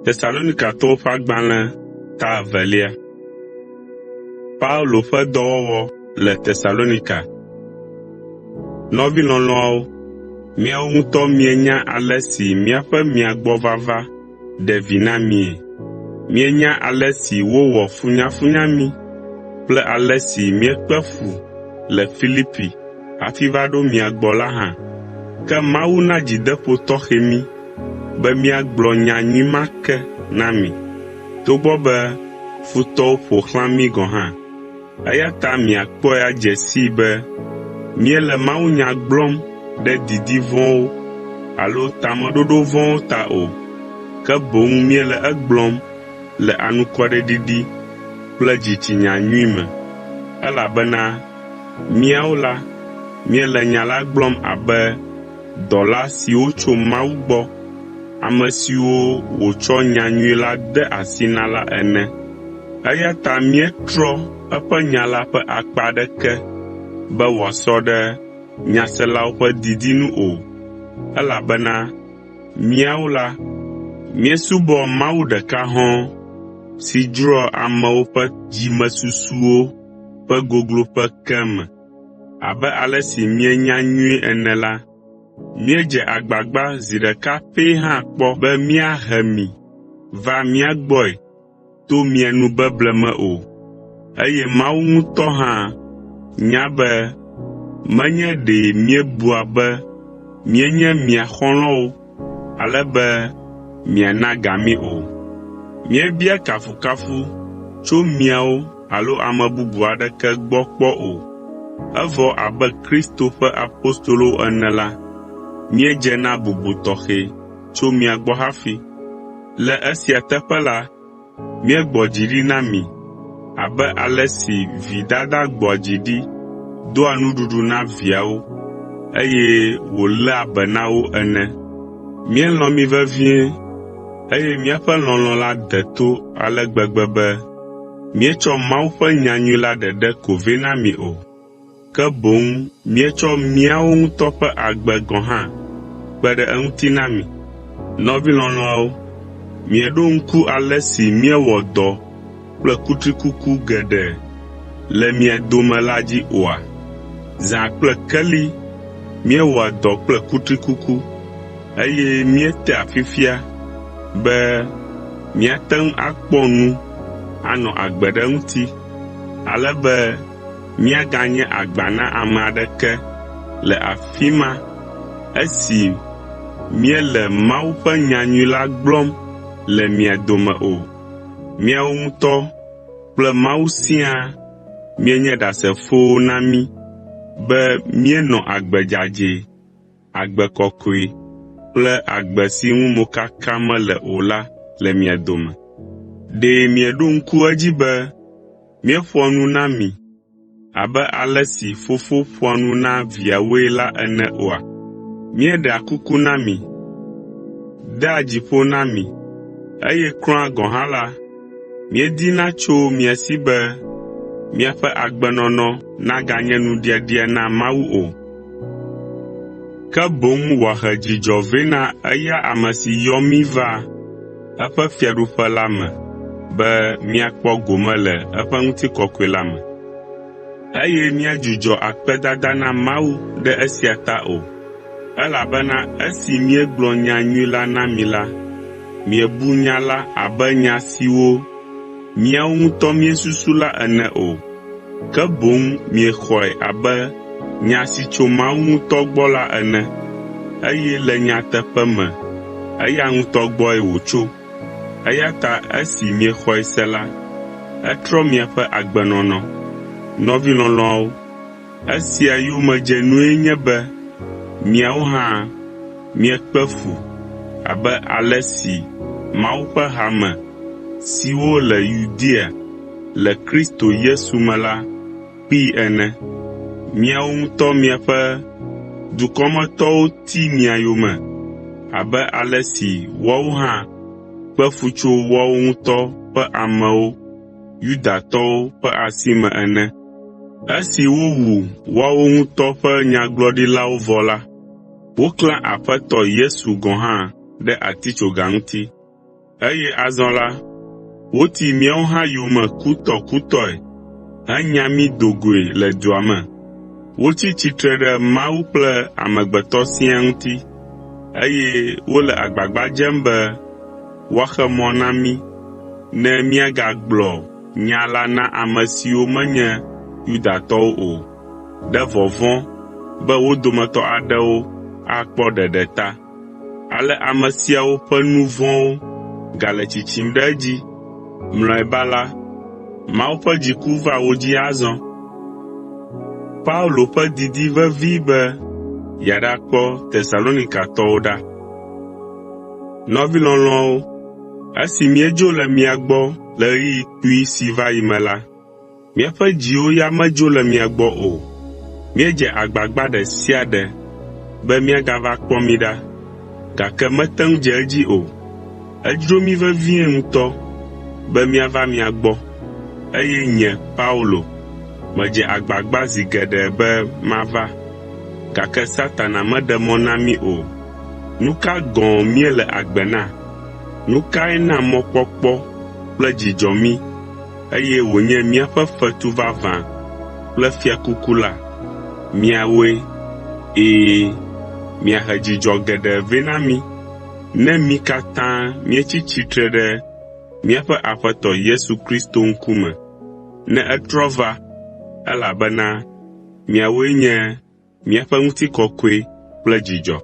Tesalonikatɔwo ƒe agbalẽ ta 2. Paulo ƒe dɔwɔwɔ le Tesalonika. Nɔvi lɔlɔ̃awo, míawo ŋutɔ mienya ale si míaƒe mia gbɔ vava ɖe vi na mie. Mienya ale si wowɔ funyafunya mí kple ale si míekpe fu le Filipi hafi va ɖo mia gbɔ la hã. Ke Mawu na dzideƒo tɔxɛ mí be míagblɔ nyanyui ma ke na mi, togbɔ be futɔwo ƒo xlã mí gɔ̃ hã. Eya ta miakpɔe adze sii be míele mawunya gblɔm ɖe didi vɔ̃wo alo tameɖoɖo vɔ̃wo ta o, ke boŋ míele egblɔm le anukwareɖiɖi kple dzitsinya nyui me, elabena míawo la, míele nya la gblɔm abe dɔla siwo tso Mawu gbɔ, ame siwo wòtsɔ nyanyui la de asi na la ene. Eya ta míetrɔ eƒe nya la ƒe akpa aɖeke be wòasɔ ɖe nyaselawo ƒe didinu o, elabena míawo la, míesubɔ Mawu ɖeka hɔ̃ɔ si dzroa amewo ƒe dzimesusuwo ƒe gogloƒe ke me. Abe ale si míenya nyuie ene la, míedze agbagba zi ɖeka pɛ hã kpɔ be míahe mi va mía gbɔe to mia nubeble me o. Eye Mawu ŋutɔ hã nya be menye ɖe míebua be míenye mia xɔlɔ̃wo ale be miana ga mí o. Míebia kafukafu tso miawo alo ame bubu aɖeke gbɔ kpɔ o. Evɔ abe Kristo ƒe apostolowo ene la, míedze na bubu tɔxɛ tso mia gbɔ hafi. Le esia teƒe la, míegbɔ dzi ɖi na mi abe ale si vi dada gbɔa dzi ɖi doa nuɖuɖu na viawo, eye wòléa be na wo ene. Míelɔ̃ mi vevie, eye míaƒe lɔlɔ̃ la de to ale gbegbe be míetsɔ Mawu ƒe nyanyui la ɖeɖe ko vɛ na mi o, ke boŋ míetsɔ míawo ŋutɔ ƒe agbe gɔ̃ hã kpe ɖe eŋuti na mi. Nɔvi lɔlɔ̃awo, mieɖo ŋku ale si míewɔ dɔ kple kutrikuku geɖe le mia dome la dzi oa? Zã kple keli míewɔa dɔ kple kutrikuku, eye míetea fifia be míate ŋu akpɔ nu anɔ agbe ɖe eŋuti, ale be míaganye agba na ame aɖeke le afi ma esi míele Mawu ƒe nyanyui la gblɔm le mia dome o. Míawo ŋutɔ kple Mawu siaa míenye ɖasefowo na mí be míenɔ agbe dzadzɛ, agbe kɔkɔe kple agbe si ŋu mokaka mele o la le mia dome. Ɖe mieɖo ŋku edzi be míeƒoa nu na mi abe ale si fofo ƒoa nu na viawoe la ene oa? Míeɖea kuku na mi, dea dziƒo na mi, eye kura gɔ̃ hã la, míedina tso mia si be míaƒe agbenɔnɔ naganye nuɖiaɖia na Mawu o, ke boŋ wòahe dzidzɔ vɛ na eya ame si yɔ mí va eƒe fiaɖuƒe la me be míakpɔ gome le eƒe ŋutikɔkɔe la me. Eye míadzudzɔ akpedada na Mawu ɖe esia ta o, elabena esi míegblɔ nyanyui la na mi la, miebu nya la abe nya siwo míawo ŋutɔ míesusu la ene o, ke boŋ miexɔe abe nya si tso Mawu ŋutɔ gbɔ la ene, eye le nyateƒe me eya ŋutɔ gbɔe wòtso. Eya ta esi miexɔe se la, etrɔ miaƒe agbenɔnɔ. Nɔvi lɔlɔ̃awo, esia yomedzenue nye be miawo hã miekpe fu abe ale si Mawu ƒe hame siwo le Yudea le Kristo Yesu me la kpee ene. Miawo ŋutɔ miaƒe dukɔmetɔwo ti mia yome abe ale si woawo hã kpe fu tso woawo ŋutɔ ƒe amewo, Yudatɔwo ƒe asi me ene. Esi wowu woawo ŋutɔ ƒe nyagblɔɖilawo vɔ la, woklã Aƒetɔ Yesu gɔ̃ hã ɖe atitsoga ŋuti. eye azɔ la, woti míawo hã yome kutɔkutɔe henya mí do goe le dua me. Wotsi tsitre ɖe Mawu kple amegbetɔ siaa ŋuti, eye wole agbagba dzem be woaxe mɔ na mí ne míagagblɔ nya la na ame siwo menye Yudatɔwo o, ɖe vɔvɔ̃ be wo dometɔ aɖewo akpɔ ɖeɖe ta. Ale ame siawo ƒe nu vɔ̃wo gale tsitsim ɖe edzi. Mlɔeba la, Mawu ƒe dziku va wo dzi azɔ. Paulo ƒe didi vevi be yeaɖakpɔ Tesalonikatɔwo ɖa. Nɔvi lɔlɔ̃wo, esi míedzo le mia gbɔ le ɣeyiɣi kpui si va yi me la, míaƒe dziwo ya medzo le mia gbɔ o. Míedze agbagba ɖe sia ɖe be míagava kpɔ mi ɖa, gake mete ŋu dze edzi o. Edzro mí vevie ŋutɔ be míava mia gbɔ, eye nye Paulo medze agbagba zi geɖe be mava, gake Satana meɖe mɔ na mí o. Nu ka gɔ̃ míele agbe na? Nu kae na mɔkpɔkpɔ kple dzidzɔ mí, eye wònye míaƒe fetu vavã kple fiakuku la? Miawoe, miahe dzidzɔ geɖe vɛ na mí ne mí katã míetsi tsitre ɖe míaƒe Aƒetɔ Yesu Kristo ŋkume ne etrɔ va, elabena miawoe nye míaƒe ŋutikɔkɔe kple dzidzɔ.